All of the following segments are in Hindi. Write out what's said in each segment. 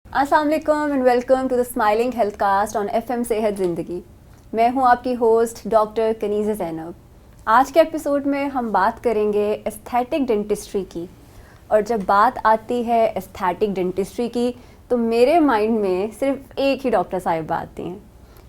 अस्सलाम वालेकुम and welcome to the smiling health cast on FM सेहत ज़िंदगी। मैं हूं आपकी होस्ट डॉक्टर कनीज़ा ज़ैनब। आज के एपिसोड में हम बात करेंगे एस्थेटिक डेंटिस्ट्री की। और जब बात आती है एस्थेटिक डेंटिस्ट्री की तो मेरे माइंड में सिर्फ एक ही डॉक्टर साहिबा आती हैं।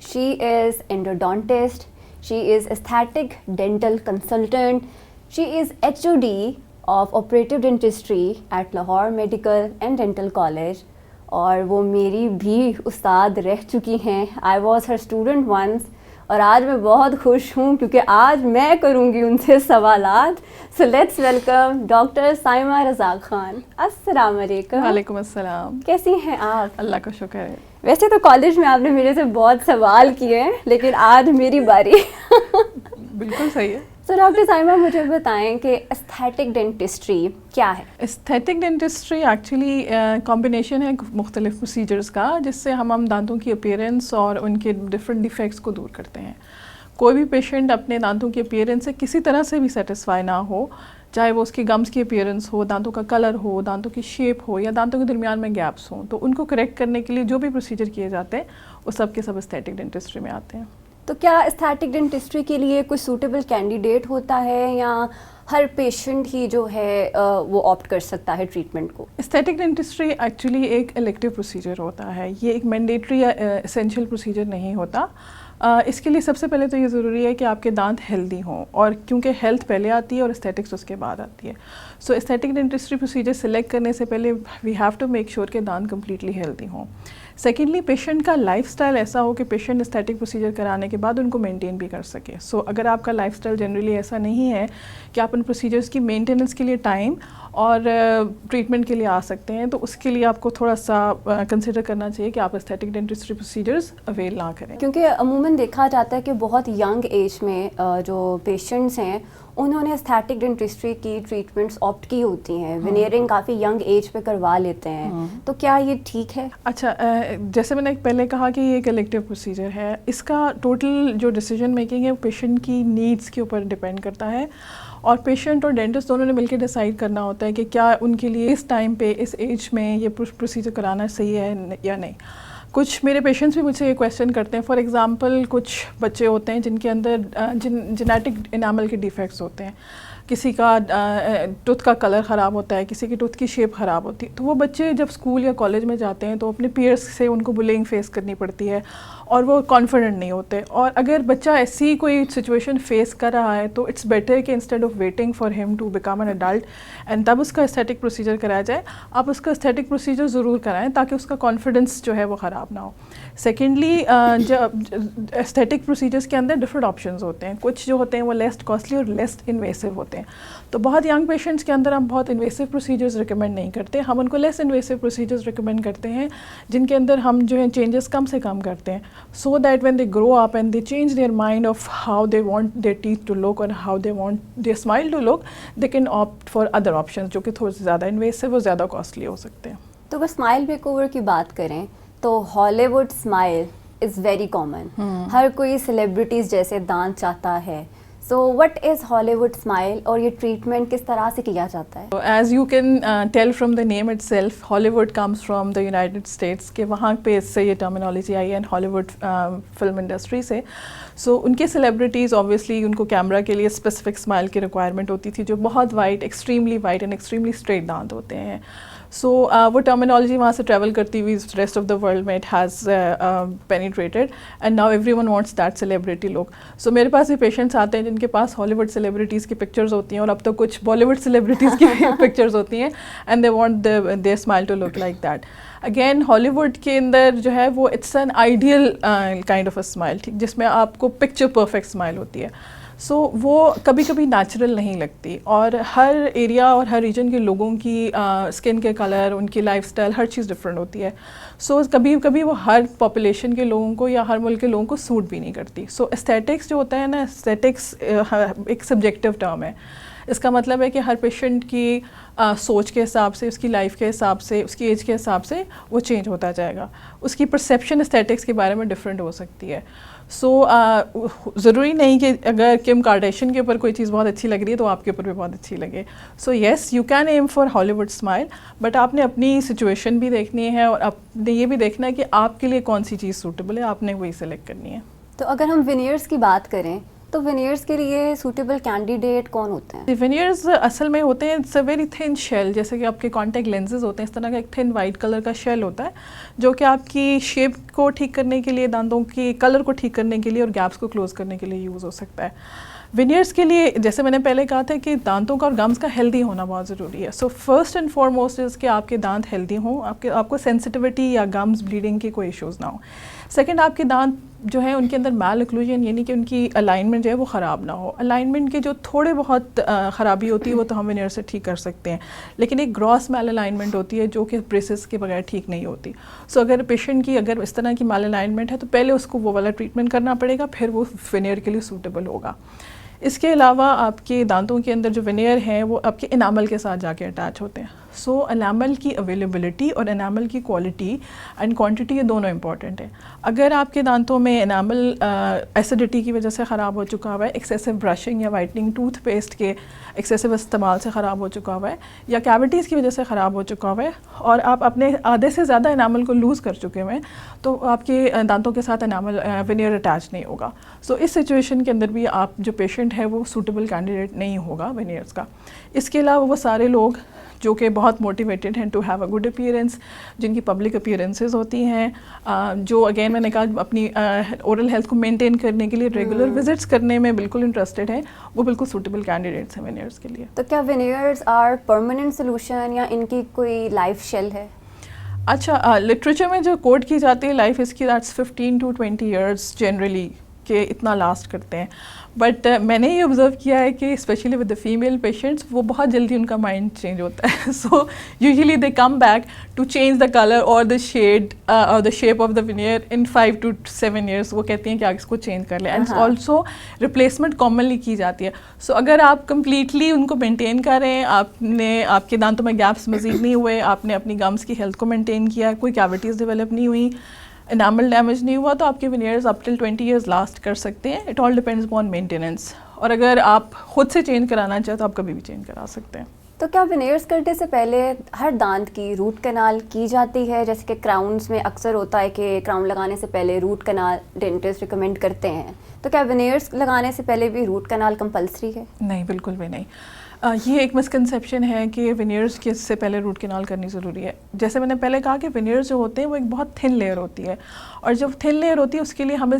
She is endodontist, she is aesthetic dental consultant, she is HOD of operative dentistry at Lahore medical and dental college, और वो मेरी भी उस्ताद रह चुकी हैं। I was her student once. और आज मैं बहुत खुश हूँ क्योंकि आज मैं करूँगी उनसे सवालात। So let's welcome doctor Saima Razaq Khan. अस्सलाम वालेकुम। वालेकुम अस्सलाम। कैसी हैं आप? अल्लाह का शुक्र है। वैसे तो कॉलेज में आपने मेरे से बहुत सवाल किए हैं, लेकिन आज मेरी बारी। बिल्कुल सही है। तो डॉक्टर साइमा, मुझे बताएं कि एस्थेटिक डेंटिस्ट्री क्या है? एस्थेटिक डेंटिस्ट्री एक्चुअली कॉम्बिनेशन है मुख्तलिफ प्रोसीजर्स का, जिससे हम दांतों की अपीयरेंस और उनके डिफरेंट डिफेक्ट्स को दूर करते हैं। कोई भी पेशेंट अपने दांतों की अपीयरेंस से किसी तरह से भी सेटिस्फाई ना हो, चाहे वो उसकी गम्स की अपीयरेंस हो, दांतों का कलर हो, दांतों की शेप हो, या दांतों के दरमियान में गैप्स हों, तो उनको करेक्ट करने के लिए जो भी प्रोसीजर किए जाते हैं वो सब के सब एस्थेटिक डेंटिस्ट्री में आते हैं। तो क्या एस्थेटिक डेंटिस्ट्री के लिए कोई सूटेबल कैंडिडेट होता है या हर पेशेंट ही जो है वो ऑप्ट कर सकता है ट्रीटमेंट को? एस्थेटिक डेंटिस्ट्री एक्चुअली एक इलेक्टिव प्रोसीजर होता है, ये एक मैंडेटरी या एसेंशियल प्रोसीजर नहीं होता। इसके लिए सबसे पहले तो ये ज़रूरी है कि आपके दांत हेल्दी हों, और क्योंकि हेल्थ पहले आती है और एस्थेटिक्स उसके बाद आती है। So aesthetic dentistry procedure select करने से पहले we have to make sure कि दांत कम्प्लीटली हेल्दी हों। सेकेंडली, पेशेंट का लाइफस्टाइल ऐसा हो कि पेशेंट एस्थेटिक प्रोसीजर कराने के बाद उनको मेंटेन भी कर सके। सो अगर आपका लाइफस्टाइल जनरली ऐसा नहीं है कि आप उन प्रोसीजर्स की मेंटेनेंस के लिए टाइम और ट्रीटमेंट के लिए आ सकते हैं, तो उसके लिए आपको थोड़ा सा कंसिडर करना चाहिए कि आप एस्थेटिक डेंटिस्ट्री प्रोसीजर्स अवेल ना करें। क्योंकि अमूमन देखा जाता है कि बहुत यंग एज में जो पेशेंट्स हैं उन्होंने एस्थेटिक डेंटिस्ट्री की ट्रीटमेंट्स ऑप्ट की होती हैं। वेनियरिंग काफ़ी यंग एज पे करवा लेते हैं, तो क्या ये ठीक है? अच्छा, जैसे मैंने पहले कहा कि ये एक इलेक्टिव प्रोसीजर है, इसका टोटल जो डिसीजन मेकिंग है वो पेशेंट की नीड्स के ऊपर डिपेंड करता है, और पेशेंट और डेंटिस्ट दोनों ने मिलकर डिसाइड करना होता है कि क्या उनके लिए इस टाइम पे इस एज में ये प्रोसीजर कराना सही है या नहीं। कुछ मेरे पेशेंट्स भी मुझसे ये क्वेश्चन करते हैं। फॉर एग्जांपल, कुछ बच्चे होते हैं जिनके अंदर जेनेटिक इनामल के डिफेक्ट्स होते हैं, किसी का टूथ का कलर ख़राब होता है, किसी की टूथ की शेप ख़राब होती है, तो वो बच्चे जब स्कूल या कॉलेज में जाते हैं तो अपने पीयर्स से उनको बुलिंग फेस करनी पड़ती है और वो कॉन्फिडेंट नहीं होते। और अगर बच्चा ऐसी कोई सिचुएशन फेस कर रहा है तो इट्स बेटर कि instead of waiting for him to become an adult and तब उसका एस्थेटिक प्रोसीजर कराया जाए, आप उसका एस्थेटिक प्रोसीजर ज़रूर कराएं ताकि उसका कॉन्फिडेंस जो है वो ख़राब ना हो। सेकेंडली, जब एस्थेटिक प्रोसीजर्स के अंदर डिफरेंट ऑप्शंस होते हैं, कुछ जो होते हैं वो लेस कॉस्टली और लेस इन्वेसिव होते हैं। तो बहुत यंग पेशेंट्स के अंदर हम बहुत इन्वेसिव प्रोसीजर्स रिकमेंड नहीं करते, हम उनको लेस इन्वेसिव प्रोसीजर्स रिकमेंड करते हैं जिनके अंदर हम जो है चेंजेस कम से कम करते हैं, so that when they grow up and they change their mind of how they want their teeth to look or how they want their smile to look, they can opt for other options जो कि थोड़े से ज़्यादा इन्वेसिव और ज़्यादा कॉस्टली हो सकते हैं। तो अगर स्माइल मेकओवर की बात करें तो Hollywood smile is very common. हर कोई सेलिब्रिटीज़ जैसे दांत चाहता है। So what is Hollywood smile और ये ट्रीटमेंट किस तरह से किया जाता है? As you can tell from the name itself, Hollywood comes from the United States के, वहाँ पे इससे ये टर्मिनोलॉजी आई है हॉलीवुड फिल्म इंडस्ट्री से। सो उनके सेलिब्रिटीज़ ऑब्वियसली उनको कैमरा के लिए स्पेसिफिक स्माइल की रिक्वायरमेंट होती थी जो बहुत white, extremely white and extremely straight दांत होते हैं। सो वो टर्मिनोलॉजी वहाँ से ट्रैवल करती हुई रेस्ट ऑफ द वर्ल्ड में it has penetrated and now everyone wants that celebrity look. So मेरे पास भी पेशेंट्स आते हैं जिनके पास हॉलीवुड सेलिब्रिटीज़ की पिक्चर्स होती हैं और अब तो कुछ बॉलीवुड सेलिब्रिटीज़ की पिक्चर्स होती हैं and they want their smile to look like that. Again, Hollywood के अंदर जो है वो it's an ideal kind of a smile, ठीक, जिसमें आपको पिक्चर परफेक्ट स्माइल होती है। सो वो कभी कभी नेचुरल नहीं लगती, और हर एरिया और हर रीजन के लोगों की स्किन के कलर, उनकी लाइफस्टाइल, हर चीज़ डिफरेंट होती है। सो कभी कभी वो हर पॉपुलेशन के लोगों को या हर मुल्क के लोगों को सूट भी नहीं करती। सो एस्थेटिक्स जो होता है ना, एस्थेटिक्स एक सब्जेक्टिव टर्म है। इसका मतलब है कि हर पेशेंट की सोच के हिसाब से, उसकी लाइफ के हिसाब से, उसकी एज के हिसाब से वो चेंज होता जाएगा। उसकी परसेप्शन एस्थेटिक्स के बारे में डिफरेंट हो सकती है। सो ज़रूरी नहीं कि अगर किम कार्डेशियन के ऊपर कोई चीज़ बहुत अच्छी लग रही है तो आपके ऊपर भी बहुत अच्छी लगे. So yes, you can aim for Hollywood smile, but आपने अपनी सिचुएशन भी देखनी है और आपने ये भी देखना है कि आपके लिए कौन सी चीज़ सूटेबल है, आपने वही सेलेक्ट करनी है. तो अगर हम विनियर्स की बात करें तो विनियर्स के लिए सूटेबल कैंडिडेट कौन होते हैं? विनियर्स असल में होते हैं it's a very thin shell, जैसे कि आपके कॉन्टैक्ट लेंसेज होते हैं, इस तरह का एक थिन वाइट कलर का शेल होता है जो कि आपकी शेप को ठीक करने के लिए, दांतों की कलर को ठीक करने के लिए और गैप्स को क्लोज करने के लिए यूज़ हो सकता है. विनियर्स के लिए जैसे मैंने पहले कहा था कि दांतों का और गम्स का हेल्दी होना बहुत ज़रूरी है. So first and foremost is कि आपके दांत हेल्दी हों, आपको सेंसिटिविटी या गम्स ब्लीडिंग की कोई इश्यूज़ ना हो. सेकंड, आपके दांत जो है उनके अंदर मैल ओक्लूजन यानी कि उनकी अलाइनमेंट जो है वो ख़राब ना हो. अलाइनमेंट के जो थोड़े बहुत ख़राबी होती है वो तो हम विनियर से ठीक कर सकते हैं, लेकिन एक ग्रॉस मैल अलाइनमेंट होती है जो कि ब्रेसेस के बगैर ठीक नहीं होती. सो अगर पेशेंट की अगर इस तरह की मैल अलाइनमेंट है तो पहले उसको वो वाला ट्रीटमेंट करना पड़ेगा, फिर वो विनियर के लिए सूटेबल होगा. इसके अलावा आपके दांतों के अंदर जो विनियर हैं वो आपके इनामल के साथ जाके अटैच होते हैं. सो एनामल की अवेलेबिलिटी और एनामल की क्वालिटी एंड क्वांटिटी ये दोनों इंपॉर्टेंट है. अगर आपके दांतों में एनामल एसिडिटी की वजह से ख़राब हो चुका हुआ है, एक्सेसिव ब्रशिंग या वाइटनिंग टूथपेस्ट के एक्सेसिव इस्तेमाल से ख़राब हो चुका हुआ है, या कैविटीज़ की वजह से ख़राब हो चुका हुआ है और आप अपने आधे से ज़्यादा एनामल को लूज़ कर चुके हुए हैं, तो आपके दांतों के साथ एनामल विनियर अटैच नहीं होगा. सो इस सिचुएशन के अंदर भी आप जो पेशेंट है वो सूटेबल कैंडिडेट नहीं होगा विनियर्स का. इसके अलावा वो सारे लोग जो कि बहुत मोटिवेटेड हैं to have a good appearance, जिनकी पब्लिक अपीयरेंसेस होती हैं, जो अगेन मैंने कहा अपनी ओरल हेल्थ को मेंटेन करने के लिए रेगुलर विजिट्स करने में बिल्कुल इंटरेस्टेड हैं, वो बिल्कुल सूटेबल कैंडिडेट्स हैं विनियर्स के लिए. तो क्या विनियर्स आर परमानेंट सोल्यूशन या इनकी कोई लाइफ शेल है? अच्छा, लिटरेचर में जो कोट की जाती है लाइफ इसकी दैट्स 15 to 20 ईयर्स जनरली के इतना लास्ट करते हैं. बट मैंने ये ऑब्ज़र्व किया है कि specially with the female patients वो बहुत जल्दी उनका माइंड चेंज होता है. So usually they come back to change the colour और द शेड और the shape of the veneer in 5 to 7 years. वो कहती हैं कि आगे इसको चेंज कर लें, एंड ऑल्सो रिप्लेसमेंट कॉमनली की जाती है. सो अगर आप कम्प्लीटली उनको मेंटेन करें, आपके दांतों में गैप्स मजीद नहीं हुए, आपने अपनी गम्स की हेल्थ को मेंटेन किया, कोई कैविटीज़ डेवलप नहीं हुई, एनामल डैमेज नहीं हुआ, तो आपके veneers up till 20 years last कर सकते हैं. It all depends upon maintenance, और अगर आप खुद से चेंज कराना चाहें तो आप कभी भी चेंज करा सकते हैं. तो क्या विनियर्स करने से पहले हर दांत की रूट कनाल की जाती है? जैसे कि क्राउन्स में अक्सर होता है कि क्राउन लगाने से पहले रूट कनाल डेंटिस्ट रिकमेंड करते हैं, तो क्या विनियर्स लगाने से पहले भी रूट कनाल कंपलसरी है? नहीं, बिल्कुल भी नहीं. ये एक मिसकंसेप्शन है कि विनियर्स के से पहले रूट कैनाल करनी ज़रूरी है. जैसे मैंने पहले कहा कि विनियर्स जो होते हैं वो एक बहुत थिन लेयर होती है, और जब थिन लेयर होती है उसके लिए हमें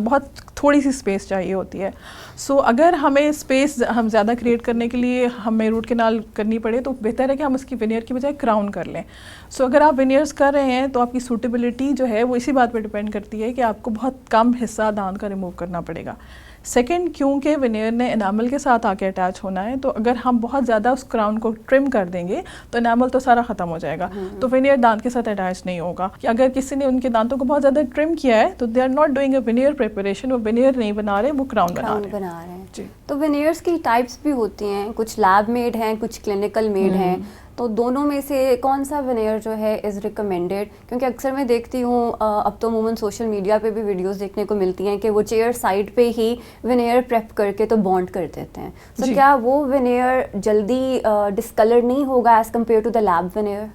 बहुत थोड़ी सी स्पेस चाहिए होती है. सो अगर हमें स्पेस हम ज़्यादा क्रिएट करने के लिए हमें रूट कैनाल करनी पड़े तो बेहतर है कि हम उसकी विनियर की बजाय क्राउन कर लें. सो अगर आप विनियर्स कर रहे हैं तो आपकी सूटेबिलिटी जो है वो इसी बात पर डिपेंड करती है कि आपको बहुत कम हिस्सा दांत का रिमूव करना पड़ेगा. सेकंड, क्योंकि विनियर ने एनामल के साथ आके अटैच होना है, तो अगर हम बहुत ज़्यादा उस क्राउन को ट्रिम कर देंगे तो एनामल तो सारा ख़त्म हो जाएगा, तो विनियर दांत के साथ अटैच नहीं होगा. कि अगर किसी ने उनके दांतों को बहुत ज़्यादा ट्रिम किया है तो they are not doing a veneer preparation, वो विनियर नहीं बना रहे, वो क्राउन बना रहे हैं. जी. तो विनियर्स की टाइप्स भी होती हैं, कुछ लैब मेड हैं, कुछ क्लिनिकल मेड हैं, तो दोनों में से कौन सा विनियर जो है इज़ रिकमेंडेड? क्योंकि अक्सर मैं देखती हूँ अब तो अमूमन सोशल मीडिया पे भी वीडियोस देखने को मिलती हैं कि वो चेयर साइड पे ही विनियर प्रेप करके तो बॉन्ड कर देते हैं. तो क्या वो विनियर जल्दी डिस्कलर नहीं होगा as compare to the lab veneer?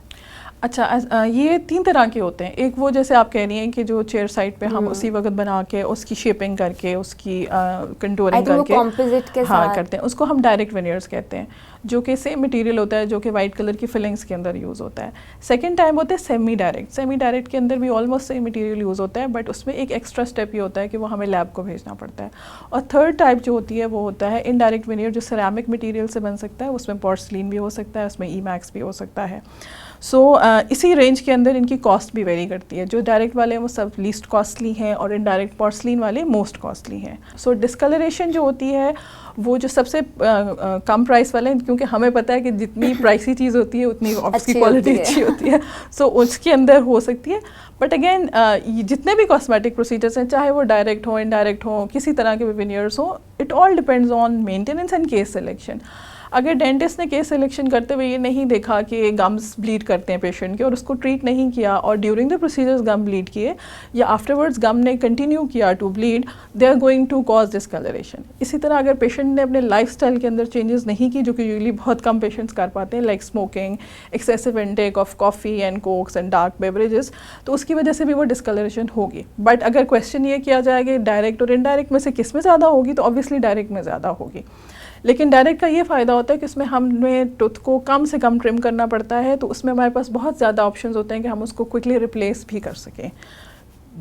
अच्छा, ये 3 तरह के होते हैं. एक वो जैसे आप कह रही हैं कि जो चेयर साइड पे हम उसी वक्त बना के उसकी शेपिंग करके उसकी कंटूरिंग करके कॉम्पोजिट के साथ करते हैं, उसको हम डायरेक्ट विनियर्स कहते हैं, जो कि सेम मटेरियल होता है जो कि वाइट कलर की फिलिंग्स के अंदर यूज़ होता है. सेकंड टाइप होता है सेमी डायरेक्ट. सेमी डायरेक्ट के अंदर भी ऑलमोस्ट सेम मटेरियल यूज़ होता है, बट उसमें एक एक्स्ट्रा स्टेप ये होता है कि वो हमें लैब को भेजना पड़ता है. और थर्ड टाइप जो होती है वो होता है इनडायरेक्ट विनियर, जो सिरेमिक मटेरियल से बन सकता है. उसमें पोर्सलिन भी हो सकता है, उसमें ईमैक्स भी हो सकता है. सो इसी रेंज के अंदर इनकी कॉस्ट भी वेरी करती है. जो डायरेक्ट वाले हैं वो सब लीस्ट कॉस्टली हैं और इनडायरेक्ट पोर्सलिन वाले मोस्ट कॉस्टली हैं. सो डिस्कलरेशन जो होती है वो जो सबसे कम प्राइस वाले हैं, क्योंकि हमें पता है कि जितनी प्राइसी चीज़ होती है उतनी उसकी क्वालिटी अच्छी होती है, सो उसके अंदर हो सकती है। बट अगेन जितने भी कॉस्मेटिक प्रोसीजर्स हैं, चाहे वो डायरेक्ट हो, इनडायरेक्ट हो, किसी तरह के भी वेनियर्स हो, it all depends on maintenance and case selection. अगर डेंटिस्ट ने केस सिलेक्शन करते हुए ये नहीं देखा कि गम्स ब्लीड करते हैं पेशेंट के और उसको ट्रीट नहीं किया, और during the procedures gum bleed किए या आफ्टरवर्ड्स गम ने कंटिन्यू किया to bleed, they are going to cause discolouration. इसी तरह अगर पेशेंट ने अपने लाइफस्टाइल के अंदर चेंजेस नहीं की, जो कि यूजली बहुत कम पेशेंट्स कर पाते हैं, like smoking, excessive intake of coffee and Cokes and dark beverages, तो उसकी वजह से भी वो डिस्कलरेशन होगी। बट अगर क्वेश्चन ये किया जाए कि डायरेक्ट और इनडायरेक्ट में से किस में ज़्यादा होगी, तो ऑब्वियसली डायरेक्ट में ज़्यादा होगी। लेकिन डायरेक्ट का ये फ़ायदा होता है कि उसमें हमें टूथ को कम से कम ट्रिम करना पड़ता है, तो उसमें हमारे पास बहुत ज़्यादा ऑप्शंस होते हैं कि हम उसको क्विकली रिप्लेस भी कर सकें।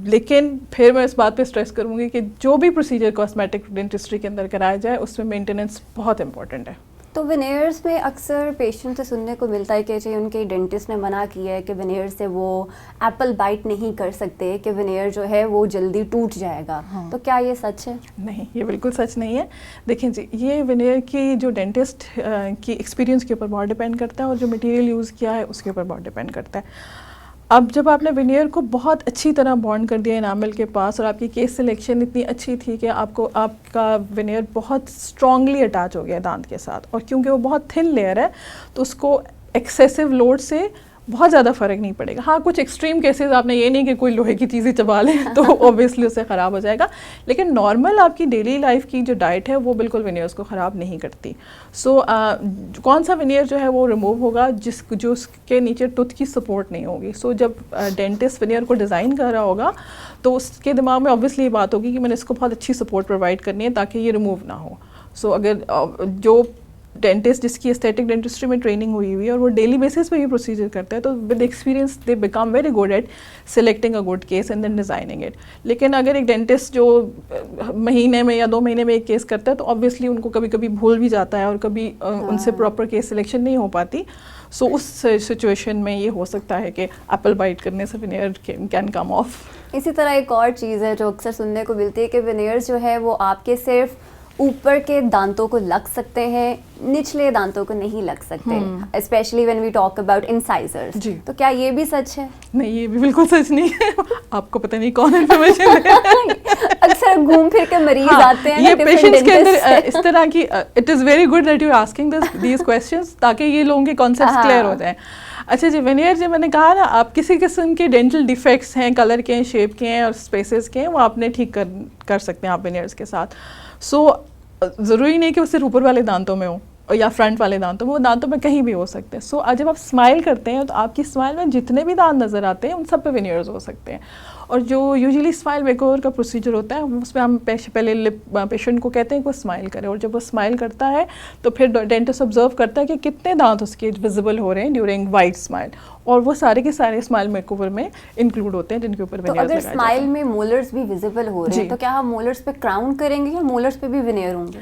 लेकिन फिर मैं इस बात पे स्ट्रेस करूँगी कि जो भी प्रोसीजर कॉस्मेटिक डेंटिस्ट्री के अंदर कराया जाए, उसमें मेंटेनेंस बहुत इंपॉर्टेंट है। तो वेनियर्स में अक्सर पेशेंट से सुनने को मिलता है कि चाहिए उनके डेंटिस्ट ने मना किया है कि वेनियर से वो एप्पल बाइट नहीं कर सकते, कि वेनियर जो है वो जल्दी टूट जाएगा। हाँ। तो क्या ये सच है? नहीं, ये बिल्कुल सच नहीं है। देखिए जी, ये वेनियर की जो डेंटिस्ट की एक्सपीरियंस के ऊपर बहुत डिपेंड करता है, और जो मटेरियल यूज़ किया है उसके ऊपर बहुत डिपेंड करता है। अब जब आपने वेनियर को बहुत अच्छी तरह बॉन्ड कर दिया एनामल के पास, और आपकी केस सिलेक्शन इतनी अच्छी थी कि आपका वेनियर बहुत स्ट्रांगली अटैच हो गया दांत के साथ, और क्योंकि वो बहुत थिन लेयर है तो उसको एक्सेसिव लोड से बहुत ज़्यादा फ़र्क नहीं पड़ेगा। हाँ, कुछ एक्सट्रीम केसेस, आपने ये नहीं कि कोई लोहे की चीज़ें चबा लें तो ऑब्वियसली उससे ख़राब हो जाएगा, लेकिन नॉर्मल आपकी डेली लाइफ की जो डाइट है वो बिल्कुल वेनियर्स को ख़राब नहीं करती। सो कौन सा वेनियर जो है वो रिमूव होगा जो उसके नीचे टूथ की सपोर्ट नहीं होगी। सो जब डेंटिस्ट वेनियर को डिज़ाइन कर रहा होगा तो उसके दिमाग में ऑब्वियसली ये बात होगी कि मैंने इसको बहुत अच्छी सपोर्ट प्रोवाइड करनी है ताकि ये रिमूव ना हो। सो अगर जो डेंटिस्ट जिसकी एस्थेटिक डेंटिस्ट्री में ट्रेनिंग हुई हुई है और वो डेली बेसिस पे ये प्रोसीजर करता है, तो with experience they become very good at selecting a good case and then designing it. लेकिन अगर एक डेंटिस्ट जो महीने में या 2 महीने में एक केस करता है, तो ऑब्वियसली उनको कभी कभी भूल भी जाता है और कभी उनसे प्रॉपर केस सिलेक्शन नहीं हो पाती। सो उस सिचुएशन में ये हो सकता है कि एप्पल बाइट करने से वेनियर कैन कम ऑफ। इसी तरह एक और चीज़ है जो अक्सर सुनने को मिलती है कि वेनियर्स जो है वो आपके सिर्फ ऊपर के दांतों को लग सकते हैं, निचले दांतों को नहीं लग सकते, specially when we talk about incisors. तो क्या ये भी सच है? नहीं, ये भी बिल्कुल सच नहीं है। आपको पता नहीं कौन इन्फॉर्मेशन है। अक्सर घूम फिर के मरीज आते हैं ये पेशेंट्स के अंदर इस तरह की, it is very good that you are asking these questions ताकि ये लोगों के कॉन्सेप्ट्स क्लियर हो जाएं। अच्छा जी, वेनियर जो मैंने कहा ना, आप किसी किस्म के डेंटल डिफेक्ट्स हैं, कलर के हैं, शेप के हैं और स्पेसेस के हैं, वो आपने ठीक कर सकते हैं आप वेनियर्स के साथ। सो ज़रूरी नहीं कि वो सिर्फ ऊपर वाले दांतों में हो या फ्रंट वाले दांतों में, वो दांतों में कहीं भी हो सकते हैं। सो आज जब आप स्माइल करते हैं तो आपकी स्माइल में जितने भी दांत नज़र आते हैं उन सब पे वेनियर्स हो सकते हैं। और जो यूजुअली स्माइल मेकओवर का प्रोसीजर होता है उसमें हम पहले पेशेंट को कहते हैं कि वो स्माइल करे, और जब वो स्माइल करता है तो फिर डेंटिस्ट ऑब्जर्व करता है कि कितने दांत उसके विजिबल हो रहे हैं ड्यूरिंग वाइट स्माइल, और वो सारे के सारे स्माइल मेकओवर में इंक्लूड होते हैं जिनके ऊपर वेनियर्स लगाए जाते हैं। तो अगर स्माइल में मोलर्स भी विजिबल हो रहे हैं तो क्या हम मोलर्स पे क्राउन करेंगे या मोलर्स पे भी वेनियर होंगे?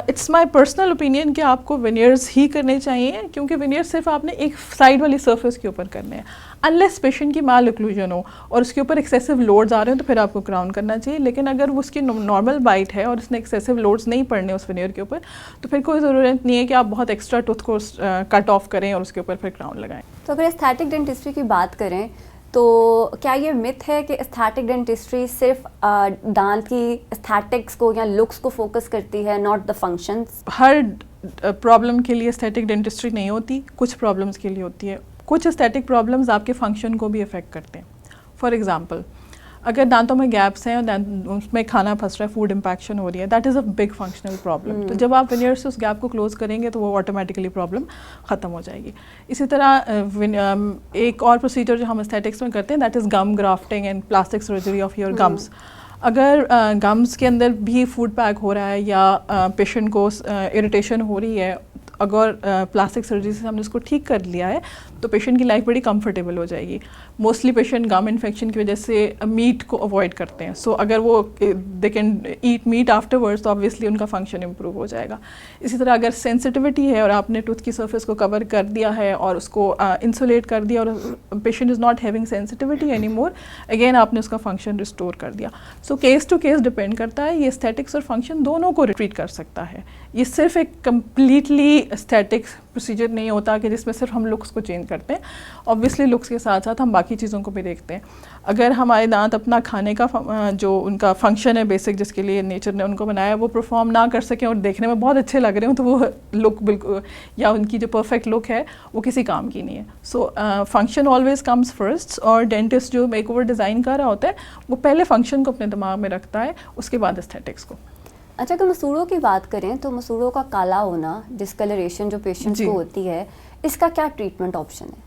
इट्स माई पर्सनल ओपिनियन कि आपको वेनियर्स ही करने चाहिए, क्योंकि वेनियर्स सिर्फ आपने एक साइड वाली सरफेस के ऊपर करने हैं। अनलेस पेशेंट की माल ओक्लूजन हो और उसके ऊपर एक्सेसिव लोड्स आ रहे हैं तो फिर आपको क्राउन करना चाहिए। लेकिन अगर वो उसकी नॉर्मल बाइट है और उसने एक्सेसिव लोड्स नहीं पड़ने उस वेनियर के ऊपर, तो फिर कोई ज़रूरत नहीं है कि आप बहुत एक्स्ट्रा टूथ को कट ऑफ करें और उसके ऊपर फिर क्राउन लगाएं। तो अगर एस्थेटिक डेंटिस्ट्री की बात करें तो क्या ये मिथ है कि एस्थेटिक डेंटिस्ट्री सिर्फ दांत की एस्थेटिक्स को या लुक्स को फोकस करती है, not the functions? Her problem के लिए एस्थेटिक डेंटिस्ट्री नहीं होती, कुछ प्रॉब्लम्स के लिए होती है। कुछ एस्थेटिक प्रॉब्लम्स आपके फंक्शन को भी अफेक्ट करते हैं। फॉर एग्जांपल, अगर दांतों में गैप्स हैं और उसमें खाना फंस रहा है, फूड इम्पैक्शन हो रही है, that is a big functional problem. तो जब आप वेनियर से उस गैप को क्लोज करेंगे तो वो ऑटोमेटिकली प्रॉब्लम ख़त्म हो जाएगी। इसी तरह एक और प्रोसीजर जो हम एस्थेटिक्स में करते हैं, that is gum grafting and plastic surgery of your gums. अगर गम्स के अंदर भी फूड पैक हो रहा है या पेशेंट को इरिटेशन हो रही है, अगर प्लास्टिक सर्जरी से हमने उसको ठीक कर लिया है तो पेशेंट की लाइफ बड़ी कंफर्टेबल हो जाएगी। मोस्टली पेशेंट गम इन्फेक्शन की वजह से मीट को अवॉइड करते हैं, सो अगर वो they can eat meat afterwards तो ऑब्वियसली उनका फंक्शन इंप्रूव हो जाएगा। इसी तरह अगर सेंसिटिविटी है और आपने टूथ की सर्फेस को कवर कर दिया है और उसको इंसुलेट कर दिया और patient is not having sensitivity any more, again आपने उसका फंक्शन रिस्टोर कर दिया। So case to case depend करता है, ये एस्थेटिक्स और फंक्शन दोनों को ट्रीट कर सकता है। ये सिर्फ एक कम्प्लीटली एस्थेटिक्स प्रोसीजर नहीं होता कि जिसमें सिर्फ हम लुक्स को चेंज करते हैं। ऑब्वियसली लुक्स के साथ साथ हम बाकी चीज़ों को भी देखते हैं। अगर हमारे दांत अपना खाने का जो उनका फंक्शन है बेसिक जिसके लिए नेचर ने उनको बनाया वो परफॉर्म ना कर सकें और देखने में बहुत अच्छे लग रहे हो तो वो लुक बिल्कुल या उनकी जो परफेक्ट लुक है वो किसी काम की नहीं है। So function always comes first, और डेंटिस्ट जो मेकओवर डिज़ाइन कर रहा होता है वो पहले फंक्शन को अपने दिमाग में रखता है, उसके बाद एस्थेटिक्स को। अच्छा, अगर मसूड़ों की बात करें तो मसूड़ों का काला होना, डिस्कलरेशन जो पेशेंट्स को होती है, इसका क्या ट्रीटमेंट ऑप्शन है?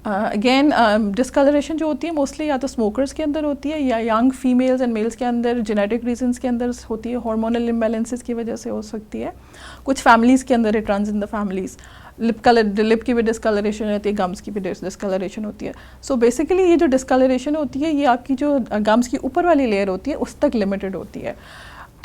अगेन डिस्कलरेशन जो होती है मोस्टली या तो स्मोकर्स के अंदर होती है या यंग फीमेल्स एंड मेल्स के अंदर जेनेटिक रीजंस के अंदर होती है, हार्मोनल इम्बैलेंसेस की वजह से हो सकती है। कुछ फैमिलीज़ के अंदर it runs in the families. Lip की भी डिस्कलरेशन रहती है, गम्स की भी डिस्कलरेशन होती है। सो बेसिकली ये जो डिस्कलरेशन होती है ये आपकी जो गम्स की ऊपर वाली लेयर होती है उस तक लिमिटेड होती है।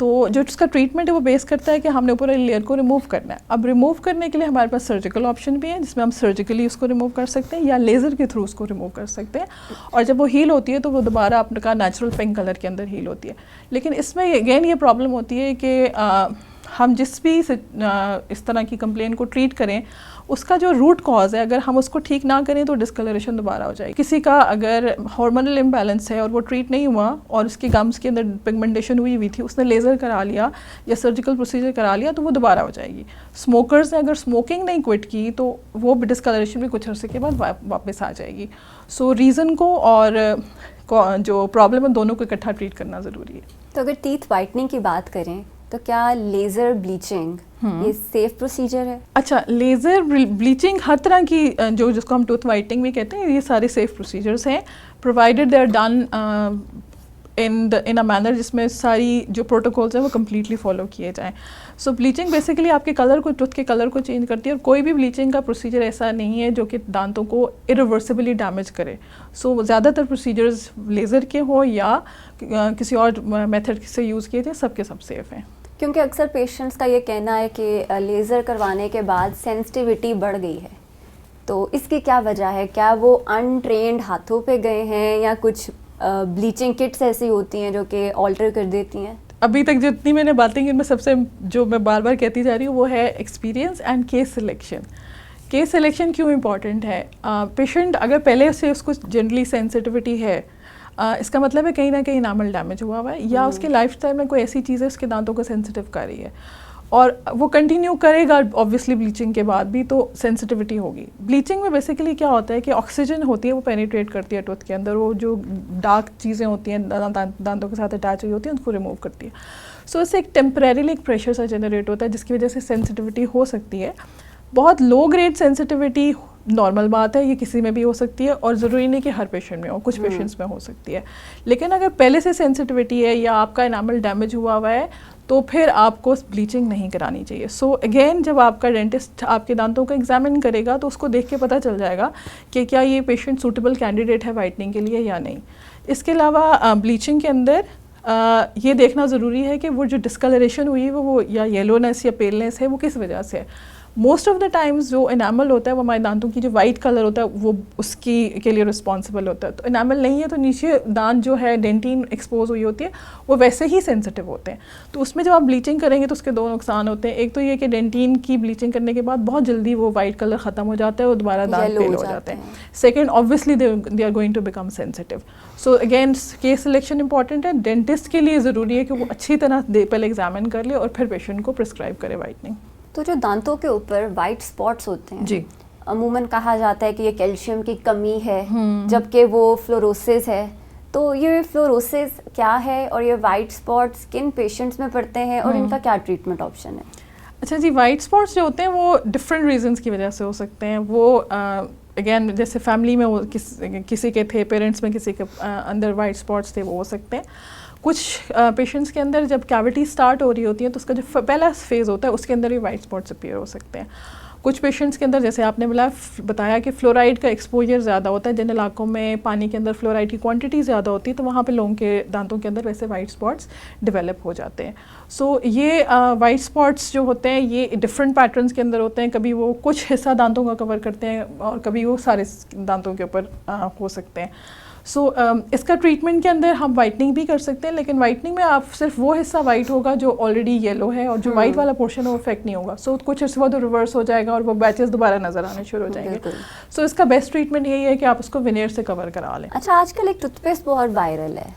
तो जो इसका ट्रीटमेंट है वो बेस करता है कि हमने ऊपर वाली लेयर को रिमूव करना है। अब रिमूव करने के लिए हमारे पास सर्जिकल ऑप्शन भी है जिसमें हम सर्जिकली उसको रिमूव कर सकते हैं या लेज़र के थ्रू उसको रिमूव कर सकते हैं, और जब वो हील होती है तो वो दोबारा आपका नेचुरल पिंक कलर के अंदर हील होती है। लेकिन इसमें अगेन ये प्रॉब्लम होती है कि हम जिस भी इस तरह की कंप्लेन को ट्रीट करें उसका जो रूट कॉज है अगर हम उसको ठीक ना करें तो डिस्कलरेशन दोबारा हो जाएगी। किसी का अगर हार्मोनल इम्बैलेंस है और वो ट्रीट नहीं हुआ और उसकी गम्स के अंदर पिगमेंटेशन हुई थी, उसने लेज़र करा लिया या सर्जिकल प्रोसीजर करा लिया तो वो दोबारा हो जाएगी। स्मोकर्स ने अगर स्मोकिंग नहीं क्विट की तो वो डिस्कलरेशन भी कुछ अर्से के बाद वापस आ जाएगी। सो रीज़न को और जो प्रॉब्लम है दोनों को इकट्ठा ट्रीट करना ज़रूरी है। तो अगर टीथ वाइटनिंग की बात करें तो क्या लेज़र ब्लीचिंग ये सेफ प्रोसीजर है? अच्छा, लेज़र ब्लीचिंग हर तरह की जो जिसको हम टूथ वाइटनिंग भी कहते हैं ये सारे सेफ प्रोसीजर्स हैं provided they are done in a manner जिसमें सारी जो प्रोटोकॉल्स हैं वो कम्प्लीटली फॉलो किए जाएँ। सो ब्लीचिंग बेसिकली आपके कलर को, टूथ के कलर को चेंज करती है, और कोई भी ब्लीचिंग का प्रोसीजर ऐसा नहीं है जो कि दांतों को इरिवर्सिबली डैमेज करे। सो ज़्यादातर प्रोसीजर्स लेज़र के हो या किसी और मेथड से यूज़ किए थे सबके सब सेफ़ हैं। क्योंकि अक्सर पेशेंट्स का ये कहना है कि लेज़र करवाने के बाद सेंसिटिविटी बढ़ गई है, तो इसकी क्या वजह है? क्या वो अनट्रेंड हाथों पे गए हैं या कुछ ब्लीचिंग किट्स ऐसी होती हैं जो कि ऑल्टर कर देती हैं? अभी तक जितनी मैंने बातें की उनमें सबसे जो मैं बार बार कहती जा रही हूँ वो है experience and case selection. Case selection क्यों इम्पॉर्टेंट है? पेशेंट अगर पहले से उसको जनरली सेंसिटिविटी है, इसका मतलब है कहीं ना कहीं इनामल डैमेज हुआ हुआ है या उसके लाइफस्टाइल में कोई ऐसी चीज़ है उसके दांतों को सेंसिटिव कर रही है और वो कंटिन्यू करेगा ऑब्वियसली ब्लीचिंग के बाद भी, तो सेंसिटिविटी होगी। ब्लीचिंग में बेसिकली क्या होता है कि ऑक्सीजन होती है वो पेनिट्रेट करती है टूथ के अंदर, वो जो डार्क चीज़ें होती हैं दांतों के साथ अटैच हुई होती हैं उनको रिमूव करती है। सो इससे एक टेम्परेरीली एक प्रेशर सा जनरेट होता है जिसकी वजह से सेंसिटिविटी हो सकती है। बहुत लो ग्रेड सेंसिटिविटी नॉर्मल बात है, ये किसी में भी हो सकती है और ज़रूरी नहीं कि हर पेशेंट में हो, कुछ पेशेंट्स में हो सकती है। लेकिन अगर पहले से सेंसिटिविटी है या आपका इनामल डैमेज हुआ हुआ है तो फिर आपको ब्लीचिंग नहीं करानी चाहिए। सो अगेन जब आपका डेंटिस्ट आपके दांतों को एग्जामिन करेगा तो उसको देख के पता चल जाएगा कि क्या ये पेशेंट सूटेबल कैंडिडेट है वाइटनिंग के लिए या नहीं। इसके अलावा ब्लीचिंग के अंदर ये देखना ज़रूरी है कि वो जो डिस्कलरेशन हुई है वो या येलोनेस या पेलनेस है वो किस वजह से है। मोस्ट ऑफ द टाइम्स जो इनामल होता है वो हमारे दांतों की जो वाइट कलर होता है वो उसकी के लिए रिस्पॉन्सिबल होता है। तो इनामल नहीं है तो नीचे दांत जो है डेंटिन एक्सपोज हुई होती है वो वैसे ही सेंसिटिव होते हैं। तो उसमें जब आप ब्लीचिंग करेंगे तो उसके दो नुकसान होते हैं। एक तो ये कि डेंटिन की ब्लीचिंग करने के बाद बहुत जल्दी वो वाइट कलर ख़त्म हो जाता है और दोबारा दांत पेल हो जाते हैं। Second, obviously they are going to become sensitive. So again case selection important है। डेंटिस्ट के लिए ज़रूरी है कि वो अच्छी तरह पहले एग्जामिन कर ले और फिर पेशेंट को प्रिस्क्राइब करे वाइटनिंग। तो जो दांतों के ऊपर वाइट स्पॉट्स होते हैं जी, अमूमन कहा जाता है कि ये कैल्शियम की कमी है जबकि वो फ्लोरोसिस है। तो ये फ्लोरोसिस क्या है और ये वाइट स्पॉट्स किन पेशेंट्स में पड़ते हैं और इनका क्या ट्रीटमेंट ऑप्शन है? अच्छा जी, वाइट स्पॉट्स जो होते हैं वो डिफरेंट रीजंस की वजह से हो सकते हैं। वो अगेन जैसे फैमिली में वो किसी के थे, पेरेंट्स में किसी के अंदर वाइट स्पॉट्स थे वो हो सकते हैं। कुछ पेशेंट्स के अंदर जब कैविटी स्टार्ट हो रही होती है तो उसका जो पहला फेज़ होता है उसके अंदर भी वाइट स्पॉट्स अपीयर हो सकते हैं। कुछ पेशेंट्स के अंदर जैसे आपने बताया कि फ्लोराइड का एक्सपोजर ज़्यादा होता है, जिन इलाकों में पानी के अंदर फ्लोराइड की क्वांटिटी ज़्यादा होती है तो वहाँ पे लोगों के दांतों के अंदर वैसे वाइट स्पॉट्स डेवलप हो जाते हैं। सो ये वाइट स्पॉट्स जो होते हैं ये डिफरेंट पैटर्न्स के अंदर होते हैं, कभी वो कुछ हिस्सा दांतों का कवर करते हैं और कभी वो सारे दांतों के ऊपर हो सकते हैं। सो इसका ट्रीटमेंट के अंदर हम वाइटनिंग भी कर सकते हैं, लेकिन वाइटनिंग में आप सिर्फ वो हिस्सा वाइट होगा जो ऑलरेडी येलो है और जो वाइट वाला पोर्शन है वो इफेक्ट नहीं होगा। सो कुछ अर्से बाद रिवर्स हो जाएगा और वो बैचेस दोबारा नजर आने शुरू हो जाएंगे। सो इसका बेस्ट ट्रीटमेंट यही है कि आप उसको विनेयर से कवर करा लें। अच्छा, आजकल एक टूथपेस्ट बहुत वायरल है,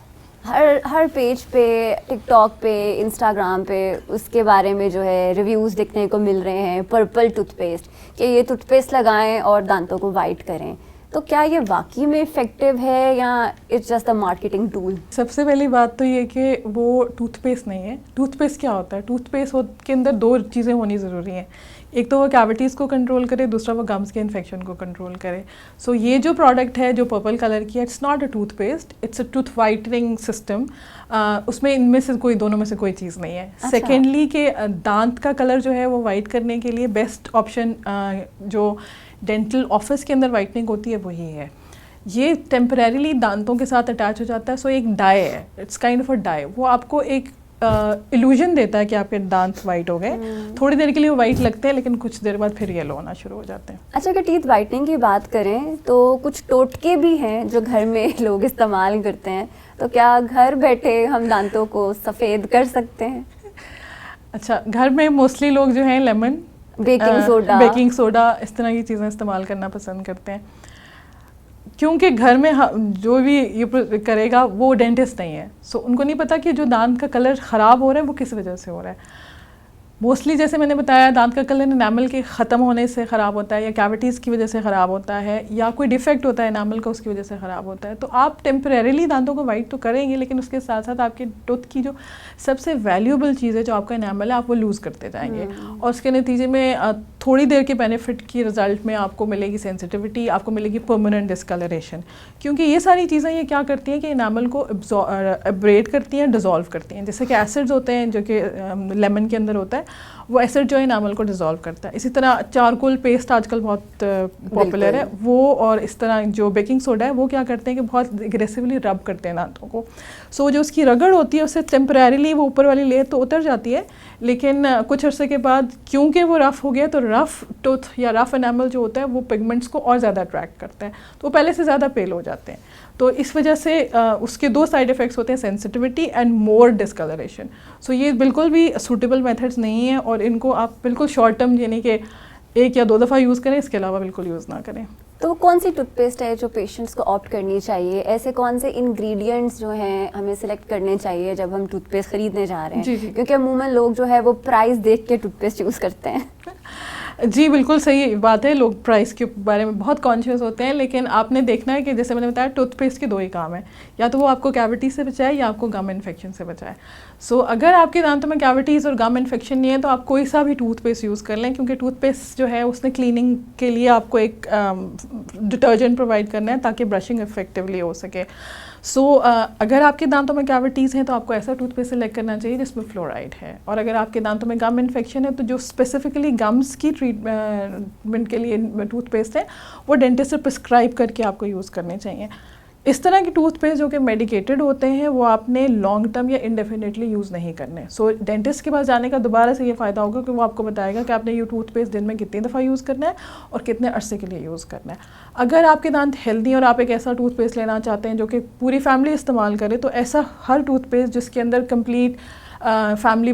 हर पेज पे, टिकटॉक पे, इंस्टाग्राम पे उसके बारे में जो है रिव्यूज़ देखने को मिल रहे हैं, पर्पल टूथपेस्ट, कि ये टूथपेस्ट लगाएं और दांतों को वाइट करें। तो क्या ये वाकई में इफ़ेक्टिव है या it's just a marketing tool? सबसे पहली बात तो ये कि वो टूथपेस्ट नहीं है। टूथपेस्ट क्या होता है? टूथपेस्ट के अंदर दो चीज़ें होनी ज़रूरी हैं। एक तो वो कैविटीज़ को कंट्रोल करे, दूसरा वो गम्स के इन्फेक्शन को कंट्रोल करे। सो ये जो प्रोडक्ट है जो पर्पल कलर की है, it's not a toothpaste, it's a tooth whitening system. उसमें इनमें से दोनों में से कोई चीज़ नहीं है। सेकेंडली के दांत का कलर जो है वो वाइट करने के लिए बेस्ट ऑप्शन जो डेंटल ऑफिस के अंदर वाइटनिंग होती है वही है। ये टेम्परेरीली दांतों के साथ अटैच हो जाता है। सो एक डाई है, it's kind of a dye. वो आपको एक इल्यूजन देता है कि आपके दांत वाइट हो गए। थोड़ी देर के लिए वो वाइट लगते हैं लेकिन कुछ देर बाद फिर येलो होना शुरू हो जाते हैं। अच्छा, अगर टीथ वाइटनिंग की बात करें तो कुछ टोटके भी हैं जो घर में लोग इस्तेमाल करते हैं, तो क्या घर बैठे हम दांतों को सफ़ेद कर सकते हैं? अच्छा, घर में मोस्टली लोग जो हैं लेमन, बेकिंग सोडा इस तरह की चीज़ें इस्तेमाल करना पसंद करते हैं, क्योंकि घर में जो भी ये करेगा वो डेंटिस्ट नहीं है। सो उनको नहीं पता कि जो दांत का कलर ख़राब हो रहा है वो किस वजह से हो रहा है। मोस्टली जैसे मैंने बताया, दांत का कलर एनामल के ख़त्म होने से ख़राब होता है, या कैविटीज़ की वजह से ख़राब होता है, या कोई डिफेक्ट होता है एनामल का उसकी वजह से ख़राब होता है। तो आप टेम्परेरीली दांतों को वाइट तो करेंगे, लेकिन उसके साथ साथ आपके टूथ की जो सबसे वैल्यूएबल चीज़ है जो आपका एनामल है आप वो लूज़ करते जाएंगे। और उसके नतीजे में थोड़ी देर के बेनिफिट की रिजल्ट में आपको मिलेगी सेंसिटिविटी, आपको मिलेगी परमानेंट डिस्कलरेशन। क्योंकि ये सारी चीज़ें ये क्या करती हैं कि एनामल को एब्रेड करती हैं, डिज़ोल्व करती हैं। जैसे कि एसिड्स होते हैं जो कि लेमन के अंदर होता है, वो एसिड जो है एनामल को डिज़ोल्व करता है। इसी तरह चारकोल पेस्ट आजकल बहुत पॉपुलर है वो, और इस तरह जो बेकिंग सोडा है वो क्या करते हैं कि बहुत एग्रेसिवली रब करते हैं दांतों को। सो जो उसकी रगड़ होती है उससे टेम्परेरीली वो ऊपर वाली लेयर तो उतर जाती है, लेकिन कुछ अर्से के बाद क्योंकि वो रफ़ हो गया तो रफ़ टूथ या रफ़ एनामल जो होता है वो पिगमेंट्स को और ज़्यादा अट्रैक्ट करता है, तो वो पहले से ज़्यादा पेल हो जाते हैं। तो इस वजह से उसके दो साइड इफ़ेक्ट्स होते हैं, सेंसिटिविटी एंड मोर डिस्कलरेशन। सो ये बिल्कुल भी सूटेबल मेथड्स नहीं है और इनको आप बिल्कुल शॉर्ट टर्म यानी कि 1 या 2 दफ़ा यूज़ करें, इसके अलावा बिल्कुल यूज़ ना करें। तो कौन सी टूथपेस्ट है जो पेशेंट्स को ऑप्ट करनी चाहिए? ऐसे कौन से इंग्रेडिएंट्स जो हैं हमें सिलेक्ट करने चाहिए जब हम टूथपेस्ट खरीदने जा रहे हैं? जी। क्योंकि अमूमन लोग जो है वो प्राइस देख के टूथपेस्ट यूज़ करते हैं। जी बिल्कुल सही बात है, लोग प्राइस के बारे में बहुत कॉन्शियस होते हैं, लेकिन आपने देखना है कि जैसे मैंने बताया टूथपेस्ट के 2 ही काम है, या तो वो आपको कैविटी से बचाए या आपको गम इन्फेक्शन से बचाए। सो अगर आपके दांतों में कैविटीज़ और गम इन्फेक्शन नहीं है तो आप कोई सा भी टूथपेस्ट यूज़ कर लें, क्योंकि टूथपेस्ट जो है उसने क्लीनिंग के लिए आपको एक डिटर्जेंट प्रोवाइड करना है ताकि ब्रशिंग इफेक्टिवली हो सके। सो अगर आपके दांतों में कैविटीज़ हैं तो आपको ऐसा टूथपेस्ट सेलेक्ट करना चाहिए जिसमें फ्लोराइड है, और अगर आपके दांतों में गम इन्फेक्शन है तो जो स्पेसिफिकली गम्स की ट्रीटमेंट के लिए टूथपेस्ट है वो डेंटिस्ट से प्रिस्क्राइब करके आपको यूज़ करने चाहिए। इस तरह के टूथपेस्ट जो कि मेडिकेटेड होते हैं वो आपने लॉन्ग टर्म या इंडेफिनेटली यूज़ नहीं करने। सो डेंटिस्ट के पास जाने का दोबारा से ये फ़ायदा होगा कि वो आपको बताएगा कि आपने ये टूथपेस्ट दिन में कितनी दफ़ा यूज़ करना है और कितने अरसे के लिए यूज़ करना है। अगर आपके दांत हेल्दी और आप एक ऐसा टूथपेस्ट लेना चाहते हैं जो कि पूरी फैमिली इस्तेमाल करे, तो ऐसा हर टूथपेस्ट जिसके अंदर कंप्लीट फैमिली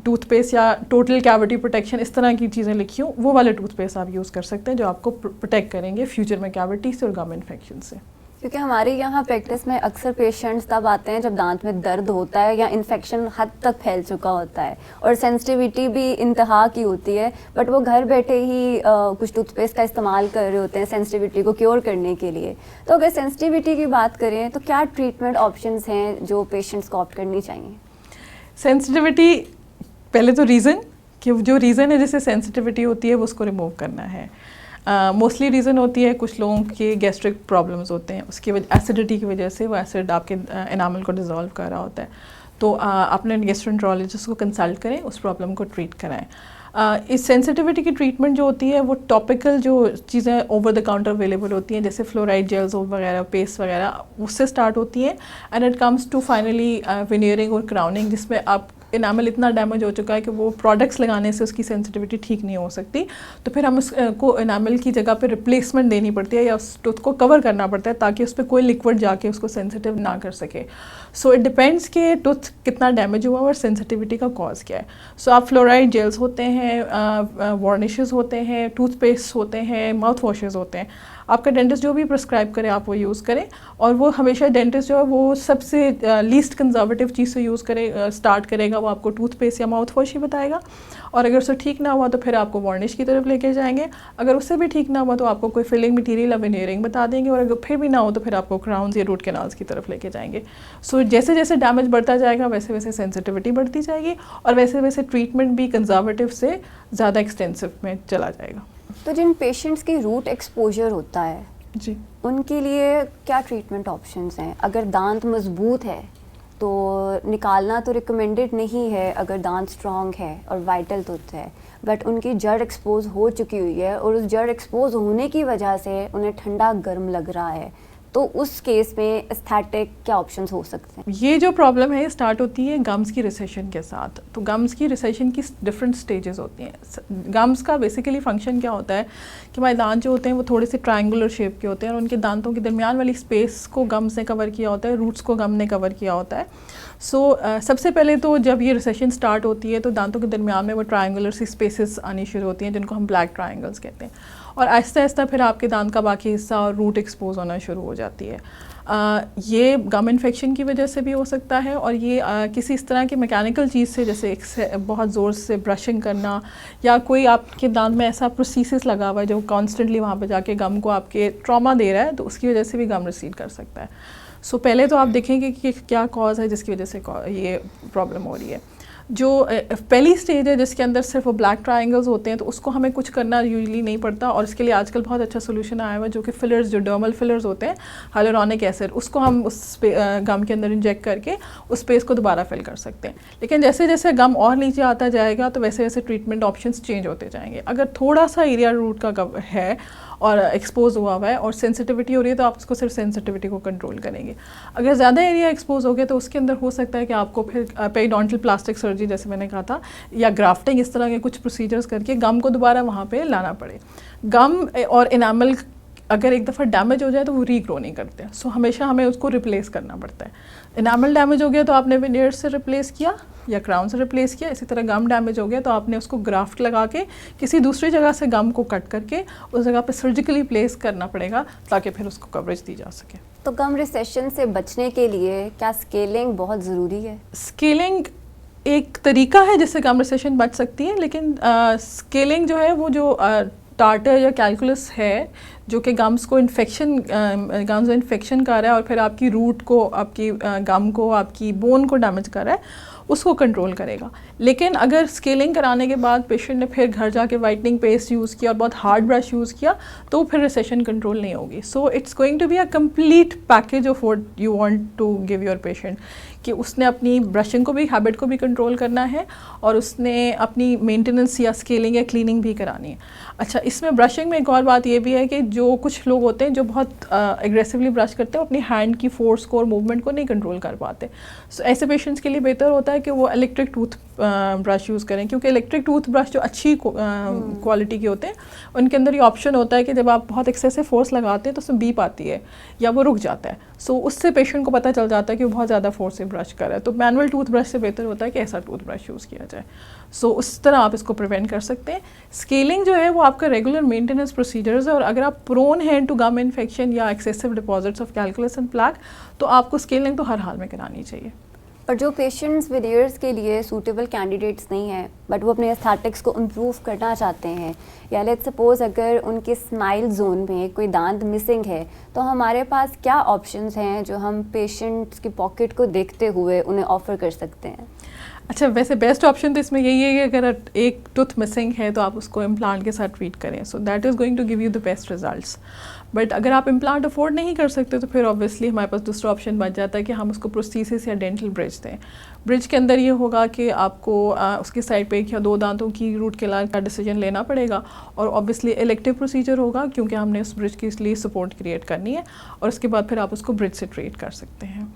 टूथपेस्ट या टोटल कैविटी प्रोटेक्शन इस तरह की चीज़ें लिखी हों, वो वाले टूथपेस्ट आप यूज़ कर सकते हैं जो आपको प्रोटेक्ट करेंगे फ्यूचर में कैविटी से और गम इन्फेक्शन से। क्योंकि हमारे यहाँ प्रैक्टिस में अक्सर पेशेंट्स तब आते हैं जब दांत में दर्द होता है या इन्फेक्शन हद तक फैल चुका होता है और सेंसिटिविटी भी इंतहा की होती है, बट वो घर बैठे ही कुछ टूथपेस्ट का इस्तेमाल कर रहे होते हैं सेंसिटिविटी को क्योर करने के लिए। तो अगर सेंसिटिविटी की बात करें तो क्या ट्रीटमेंट ऑप्शंस हैं जो पेशेंट्स को ऑप्ट करनी चाहिए? सेंसिटिविटी, पहले तो रीज़न कि जो रीज़न है जिससे सेंसिटिविटी होती है वो उसको रिमूव करना है। मोस्टली रीज़न होती है कुछ लोगों के गैस्ट्रिक प्रॉब्लम्स होते हैं, उसकी वजह एसिडिटी की वजह से वो एसिड आपके एनामल को डिज़ोल्व कर रहा होता है। तो अपने गैस्ट्रोएंटरोलॉजिस्ट को कंसल्ट करें, उस प्रॉब्लम को ट्रीट कराएं। इस सेंसिटिविटी की ट्रीटमेंट जो होती है वो टॉपिकल जो चीज़ें ओवर द काउंटर अवेलेबल होती हैं, जैसे फ्लोराइड जेल्स वगैरह, पेस्ट वगैरह, उससे स्टार्ट होती हैं and it comes to finally veneering और क्राउनिंग, जिसमें आप इनामल इतना डैमेज हो चुका है कि वो प्रोडक्ट्स लगाने से उसकी सेंसिटिविटी ठीक नहीं हो सकती, तो फिर हम उसको इनामल की जगह पे रिप्लेसमेंट देनी पड़ती है या उस टूथ को कवर करना पड़ता है ताकि उस पर कोई लिक्विड जाके उसको सेंसिटिव ना कर सके। सो इट डिपेंड्स कि टूथ कितना डैमेज हुआ और सेंसिटिविटी का कॉज क्या है। सो आप फ्लोराइड जेल्स होते हैं, वार्निशेस होते हैं, टूथपेस्ट होते हैं, माउथ वॉशेज़ होते हैं, आपका डेंटिस्ट जो भी प्रिस्क्राइब करे आप वो यूज़ करें। और वो हमेशा डेंटिस्ट जो है वो सबसे लीस्ट कंजर्वेटिव चीज़ से यूज़ करे, स्टार्ट करेगा, वो आपको टूथपेस्ट या माउथ वॉश ही बताएगा। और अगर उससे ठीक ना हुआ तो फिर आपको वार्निश की तरफ लेके जाएंगे, अगर उससे भी ठीक ना हुआ तो आपको कोई फिलिंग मटीरियल या विनियरिंग बता देंगे, और अगर फिर भी ना हो तो फिर आपको क्राउन्स या रूट कैनाल्स की तरफ लेके जाएंगे। सो जैसे जैसे डैमेज बढ़ता जाएगा वैसे वैसे सेंसिटिविटी बढ़ती जाएगी और वैसे वैसे ट्रीटमेंट भी कंजर्वेटिव से ज़्यादा एक्सटेंसिव में चला जाएगा। तो जिन पेशेंट्स की रूट एक्सपोजर होता है जी, उनके लिए क्या ट्रीटमेंट ऑप्शंस हैं? अगर दांत मजबूत है तो निकालना तो रिकमेंडेड नहीं है अगर दांत स्ट्रॉन्ग है और वाइटल टूथ है, बट उनकी जड़ एक्सपोज हो चुकी हुई है और उस जड़ एक्सपोज होने की वजह से उन्हें ठंडा गर्म लग रहा है, तो उस केस में एस्थेटिक क्या ऑप्शंस हो सकते हैं? ये जो प्रॉब्लम है स्टार्ट होती है गम्स की रिसेशन के साथ। तो गम्स की रिसेशन की डिफरेंट स्टेजेस होती हैं। गम्स का बेसिकली फंक्शन क्या होता है कि हमारे दांत जो होते हैं वो थोड़े से ट्रायंगुलर शेप के होते हैं और उनके दांतों के दरमियान वाली स्पेस को गम्स ने कवर किया होता है, रूट्स को गम ने कवर किया होता है। सबसे पहले तो जब ये रिसेशन स्टार्ट होती है तो दांतों के दरमियान में वो ट्रायंगुलर सी स्पेसेस आनी शुरू होती हैं जिनको हम ब्लैक ट्रायंगल्स कहते हैं, और आहिस्ता आहिस्ता फिर आपके दांत का बाकी हिस्सा और रूट एक्सपोज होना शुरू हो जाती है। ये गम इन्फेक्शन की वजह से भी हो सकता है और ये किसी इस तरह की मैकेनिकल चीज़ से, जैसे बहुत ज़ोर से ब्रशिंग करना या कोई आपके दांत में ऐसा प्रोसीसिस लगा हुआ है जो कॉन्स्टेंटली वहाँ पे जाके गम को आपके ट्रॉमा दे रहा है, तो उसकी वजह से भी गम रिसीड कर सकता है। सो पहले तो आप देखेंगे कि क्या कॉज है जिसकी वजह से ये प्रॉब्लम हो रही है। जो पहली स्टेज है जिसके अंदर सिर्फ वो ब्लैक ट्रायंगल्स होते हैं, तो उसको हमें कुछ करना यूजुअली नहीं पड़ता और इसके लिए आजकल बहुत अच्छा सोल्यूशन आया हुआ है जो कि फिलर्स, जो डर्मल फिलर्स होते हैं, हाइलुरोनिक एसिड, उसको हम उस गम के अंदर इंजेक्ट करके उस स्पेस को दोबारा फिल कर सकते हैं। लेकिन जैसे जैसे गम और नीचे आता जाएगा तो वैसे वैसे ट्रीटमेंट ऑप्शंस चेंज होते जाएंगे। अगर थोड़ा सा एरिया रूट का है और एक्सपोज हुआ है और सेंसिटिविटी हो रही है तो आप उसको सिर्फ सेंसिटिविटी को कंट्रोल करेंगे। अगर ज़्यादा एरिया एक्सपोज हो गया तो उसके अंदर हो सकता है कि आपको फिर पेरिडोंटल प्लास्टिक सर्जरी, जैसे मैंने कहा था, या ग्राफ्टिंग, इस तरह के कुछ प्रोसीजर्स करके गम को दोबारा वहाँ पे लाना पड़े। गम और इनामल अगर एक दफ़ा डैमेज हो जाए तो वो रीग्रो नहीं करते, सो हमेशा हमें उसको रिप्लेस करना पड़ता है। इनामल डैमेज हो गया तो आपने विनियर से रिप्लेस किया या क्राउन से रिप्लेस किया, इसी तरह गम डैमेज हो गया तो आपने उसको ग्राफ्ट लगा के किसी दूसरी जगह से गम को कट करके उस जगह पे सर्जिकली प्लेस करना पड़ेगा ताकि फिर उसको कवरेज दी जा सके। तो गम रिसेशन से बचने के लिए क्या स्केलिंग बहुत ज़रूरी है? स्केलिंग एक तरीका है जिससे गम रिसेशन बच सकती है, लेकिन स्केलिंग जो है वो जो टार्टर या कैलकुलस है जो कि गम्स को इन्फेक्शन कर रहा है और फिर आपकी रूट को, आपकी गम को, आपकी बोन को डैमेज कर रहा है, उसको कंट्रोल करेगा। लेकिन अगर स्केलिंग कराने के बाद पेशेंट ने फिर घर जाके वाइटनिंग पेस्ट यूज़ किया और बहुत हार्ड ब्रश यूज़ किया तो फिर रिसेशन कंट्रोल नहीं होगी। So it's going to be a complete package of what you want to give your patient, कि उसने अपनी ब्रशिंग को भी, हैबिट को भी कंट्रोल करना है और उसने अपनी मेंटेनेंस या स्केलिंग या क्लीनिंग भी करानी है। अच्छा, इसमें ब्रशिंग में एक और बात ये भी है कि जो कुछ लोग होते हैं जो बहुत एग्रेसिवली ब्रश करते हैं, अपनी हैंड की फोर्स को और मूवमेंट को नहीं कंट्रोल कर पाते। सो ऐसे पेशेंट्स के लिए बेहतर होता है कि वो इलेक्ट्रिक टूथ ब्रश यूज़ करें, क्योंकि इलेक्ट्रिक टूथ ब्रश जो अच्छी क्वालिटी के होते हैं उनके अंदर ये ऑप्शन होता है कि जब आप बहुत एक्सेसिव फोर्स लगाते हैं तो उसमें बीप आती है या वो रुक जाता है। सो उससे पेशेंट को पता चल जाता है कि वो बहुत ज़्यादा फोर्स से ब्रश कर रहा है, तो मैनुअल टूथ ब्रश से बेहतर होता है कि ऐसा टूथ ब्रश यूज़ किया जाए। सो उस तरह आप इसको प्रिवेंट कर सकते हैं। स्केलिंग जो है वो आपका रेगुलर मेंटेनेंस प्रोसीजर्स है और अगर आप प्रोन हैं टू गम इन्फेक्शन या excessive deposits of calculus and plaque तो आपको स्केलिंग तो हर हाल में करानी चाहिए। पर जो पेशेंट्स विनियर्स के लिए सूटेबल कैंडिडेट्स नहीं हैं बट वो अपने एस्थेटिक्स को इम्प्रूव करना चाहते हैं, या लेट्स सपोज अगर उनके स्माइल जोन में कोई दांत मिसिंग है, तो हमारे पास क्या ऑप्शंस हैं जो हम पेशेंट्स की पॉकेट को देखते हुए उन्हें ऑफ़र कर सकते हैं? अच्छा, वैसे बेस्ट ऑप्शन तो इसमें यही है कि अगर एक टूथ मिसिंग है तो आप उसको इम्प्लांट के साथ ट्रीट करें, so that is going to give you the best results. But अगर आप इम्प्लांट अफोर्ड नहीं कर सकते तो फिर ऑब्वियसली हमारे पास दूसरा ऑप्शन बच जाता है कि हम उसको प्रोस्थेसिस या डेंटल ब्रिज दें। ब्रिज के अंदर ये होगा कि आपको उसकी साइड पे एक या दो दांतों की रूट कैनाल का डिसीजन लेना पड़ेगा, और ऑब्वियसली इलेक्टिव प्रोसीजर होगा क्योंकि हमने उस ब्रिज के लिए सपोर्ट क्रिएट करनी है, और उसके बाद फिर आप उसको ब्रिज से ट्रीट कर सकते हैं।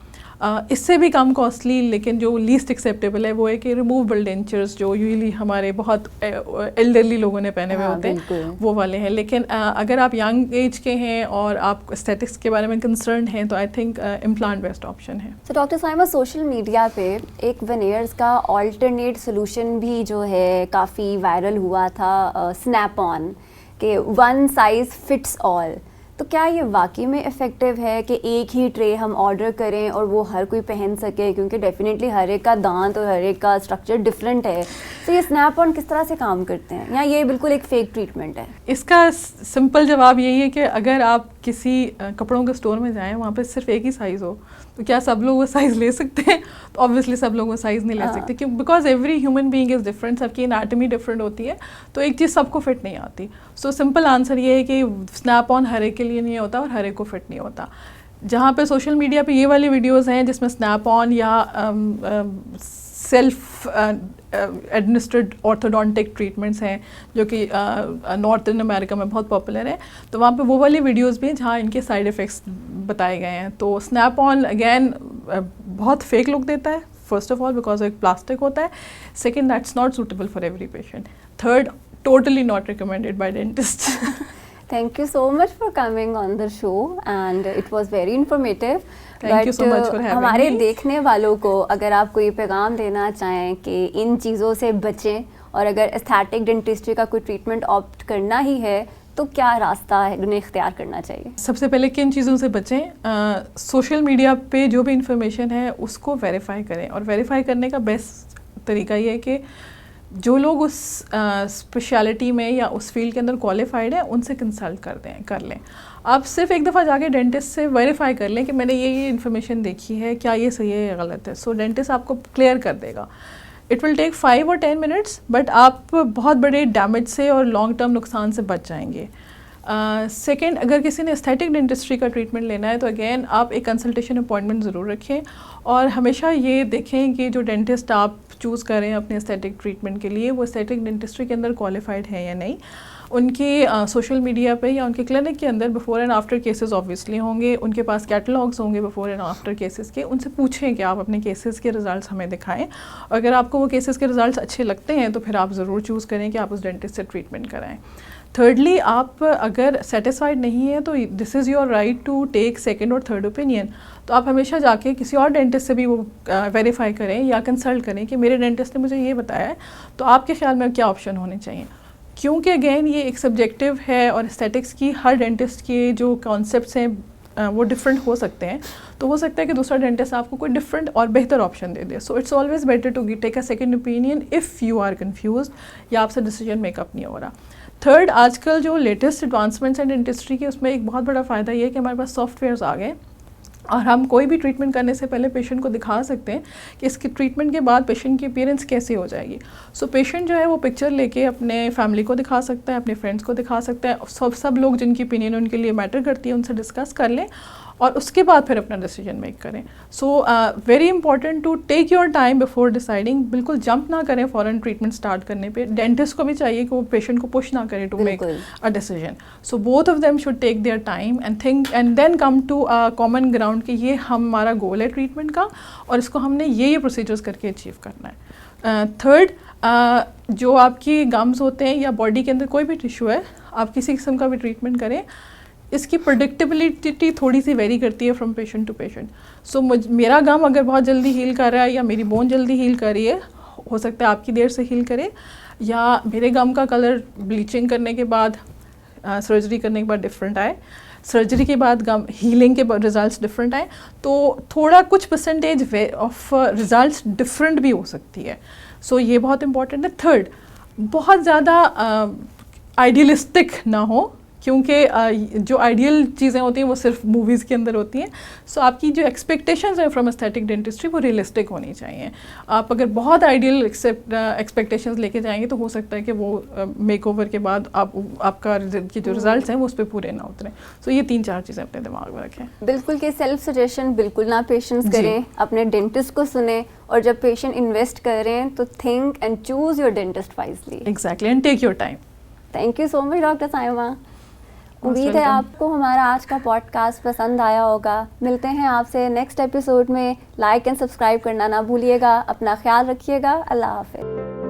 इससे भी कम कॉस्टली लेकिन जो लीस्ट एक्सेप्टेबल है वो है कि रिमूवेबल डेंचर्स, जो यूजली हमारे बहुत एल्डरली लोगों ने पहने हुए होते हैं वो वाले हैं। लेकिन अगर आप यंग एज के हैं और आप एस्थेटिक्स के बारे में कंसर्न हैं तो I think implant best option है। तो डॉक्टर साइमा, सोशल मीडिया पे एक वेनियर्स का ऑल्टरनेट सोल्यूशन भी जो है काफ़ी वायरल हुआ था, स्नैप ऑन, के वन साइज़ फिट्स ऑल। तो क्या ये वाकई में इफ़ेक्टिव है कि एक ही ट्रे हम ऑर्डर करें और वो हर कोई पहन सके, क्योंकि डेफिनेटली हर एक का दांत और हर एक का स्ट्रक्चर डिफरेंट है। तो ये स्नैप ऑन किस तरह से काम करते हैं, या ये बिल्कुल एक फेक ट्रीटमेंट है? इसका सिंपल जवाब यही है कि अगर आप किसी कपड़ों के स्टोर में जाएं, वहाँ पे सिर्फ एक ही साइज़ हो, तो क्या सब लोग वो साइज़ ले सकते हैं? तो ऑब्वियसली सब लोग वो साइज़ नहीं ले सकते, क्यों? Because every human being is different, सबकी एनाटमी डिफरेंट होती है, तो एक चीज़ सबको फिट नहीं आती। सो सिंपल आंसर ये है कि स्नैप ऑन हर एक के लिए नहीं होता और हर एक को फिट नहीं होता। जहाँ पे सोशल मीडिया पे ये वाली वीडियोस हैं जिसमें स्नैप ऑन या सेल्फ एडमिनिस्ट्रेड ऑर्थोडोंटिक ट्रीटमेंट्स हैं जो कि नॉर्थन अमेरिका में बहुत पॉपुलर है, तो वहाँ पे वो वाली वीडियोस भी हैं जहाँ इनके साइड इफ़ेक्ट्स बताए गए हैं। तो स्नैप ऑन अगेन बहुत फेक लुक देता है, फर्स्ट ऑफ ऑल बिकॉज एक प्लास्टिक होता है, second that's not suitable for every patient, third totally not recommended by dentist. Thank you so much for coming on the show and it was very informative. Thank you so much for having हमारे me. देखने वालों को अगर आप कोई पैगाम देना चाहें कि इन चीज़ों से बचें, और अगर एस्थेटिक डेंटिस्ट्री का कोई ट्रीटमेंट ऑप्ट करना ही है तो क्या रास्ता है उन्हें इख्तियार करना चाहिए? सबसे पहले किन चीज़ों से बचें? सोशल मीडिया पे जो भी इंफॉर्मेशन है उसको वेरीफाई करें, और वेरीफाई करने का बेस्ट तरीका ये है कि जो लोग उस स्पेशलिटी में या उस फील्ड के अंदर क्वालिफाइड हैं उनसे कंसल्ट कर लें। आप सिर्फ एक दफ़ा जाके डेंटिस्ट से वेरीफाई कर लें कि मैंने ये इन्फॉर्मेशन देखी है, क्या ये सही है या गलत है। सो डेंटिस्ट आपको क्लियर कर देगा। इट विल टेक 5 और 10 मिनट्स, बट आप बहुत बड़े डैमेज से और लॉन्ग टर्म नुकसान से बच जाएंगे। सेकेंड, अगर किसी ने एस्थेटिक डेंटिस्ट्री का ट्रीटमेंट लेना है तो अगेन आप एक कंसल्टेशन अपॉइंटमेंट ज़रूर रखें, और हमेशा ये देखें कि जो डेंटिस्ट आप चूज़ करें अपने एस्थेटिक ट्रीटमेंट के लिए वो एस्थेटिक डेंटिस्ट्री के अंदर क्वालिफाइड है या नहीं। उनके सोशल मीडिया पे या उनके क्लिनिक के अंदर before and after cases obviously होंगे, उनके पास कैटलॉग्स होंगे बिफोर एंड आफ्टर केसेस के। उनसे पूछें कि आप अपने केसेस के रिजल्ट्स हमें दिखाएं, और अगर आपको वो केसेस के रिजल्ट्स अच्छे लगते हैं तो फिर आप ज़रूर चूज़ करें कि आप उस डेंटिस्ट से ट्रीटमेंट कराएं। थर्डली, आप अगर सेटिस्फाइड नहीं है तो this is your right to take second और थर्ड ओपिनियन। तो आप हमेशा जाके किसी और डेंटिस्ट से भी वो वेरीफाई करें या कंसल्ट करें कि मेरे डेंटिस्ट ने मुझे ये बताया है, तो आपके ख्याल में क्या ऑप्शन होने चाहिए। क्योंकि अगेन ये एक सब्जेक्टिव है और एस्थेटिक्स की हर डेंटिस्ट के जो कॉन्सेप्ट्स हैं वो डिफरेंट हो सकते हैं, तो हो सकता है कि दूसरा डेंटिस्ट आपको कोई डिफरेंट और बेहतर ऑप्शन दे दे। So it's always better to take a second opinion if you are confused या आपसे डिसीजन मेकअप नहीं हो रहा। थर्ड, आजकल जो लेटेस्ट एडवांसमेंट्स हैं डेंटिस्ट्री के, उसमें एक बहुत बड़ा फ़ायदा ये है कि हमारे पास सॉफ्टवेयर्स आ गए और हम कोई भी ट्रीटमेंट करने से पहले पेशेंट को दिखा सकते हैं कि इसके ट्रीटमेंट के बाद पेशेंट की अपीयरेंस कैसी हो जाएगी। सो पेशेंट जो है वो पिक्चर लेके अपने फैमिली को दिखा सकता है, अपने फ्रेंड्स को दिखा सकता है, सब लोग जिनकी ओपिनियन उनके लिए मैटर करती है उनसे डिस्कस कर लें और उसके बाद फिर अपना डिसीजन मेक करें। So very important to take your time before deciding. बिल्कुल जंप ना करें फ़ौरन ट्रीटमेंट स्टार्ट करने पे। डेंटिस्ट को भी चाहिए कि वो पेशेंट को पुश ना करें to make a decision. So both of them should take their time and think and then come to a common ground कि ये हमारा गोल है ट्रीटमेंट का और इसको हमने ये प्रोसीजर्स करके अचीव करना है। थर्ड, जो आपकी गम्स होते हैं या बॉडी के अंदर कोई भी टिश्यू है, आप किसी किस्म का भी ट्रीटमेंट करें, इसकी प्रेडिक्टेबिलिटी थोड़ी सी वेरी करती है फ्रॉम पेशेंट टू पेशेंट। सो मेरा गम अगर बहुत जल्दी हील कर रहा है या मेरी बोन जल्दी हील कर रही है, हो सकता है आपकी देर से हील करे, या मेरे गम का कलर ब्लीचिंग करने के बाद सर्जरी करने के बाद डिफरेंट आए, सर्जरी के बाद गम हीलिंग के रिजल्ट्स डिफरेंट आए, तो थोड़ा कुछ परसेंटेज ऑफ रिजल्ट्स डिफरेंट भी हो सकती है। सो ये बहुत इंपॉर्टेंट है। थर्ड, बहुत ज़्यादा आइडियलिस्टिक ना हो क्योंकि जो आइडियल चीज़ें होती हैं वो सिर्फ मूवीज़ के अंदर होती हैं। सो आपकी जो एक्सपेक्टेशंस हैं फ्रॉम एस्थेटिक डेंटिस्ट्री वो रियलिस्टिक होनी चाहिए। आप अगर बहुत आइडियल एक्सपेक्टेशंस लेके जाएंगे तो हो सकता है कि वो मेकओवर के बाद आपका के जो रिजल्ट्स हैं वो उस पर पूरे ना उतरें। सो ये 3-4 चीज़ें अपने दिमाग में रखें। बिल्कुल कि सेल्फ सजेशन बिल्कुल ना पेशेंट्स करें, अपने डेंटिस्ट को सुने, और जब पेशेंट इन्वेस्ट कर रहे हैं तो think and choose your dentist wisely. Exactly, and take your time. Thank you so much doctor Saima. उम्मीद है आपको हमारा आज का पॉडकास्ट पसंद आया होगा। मिलते हैं आपसे नेक्स्ट एपिसोड में। लाइक एंड सब्सक्राइब करना ना भूलिएगा। अपना ख्याल रखिएगा। अल्लाह हाफिज़।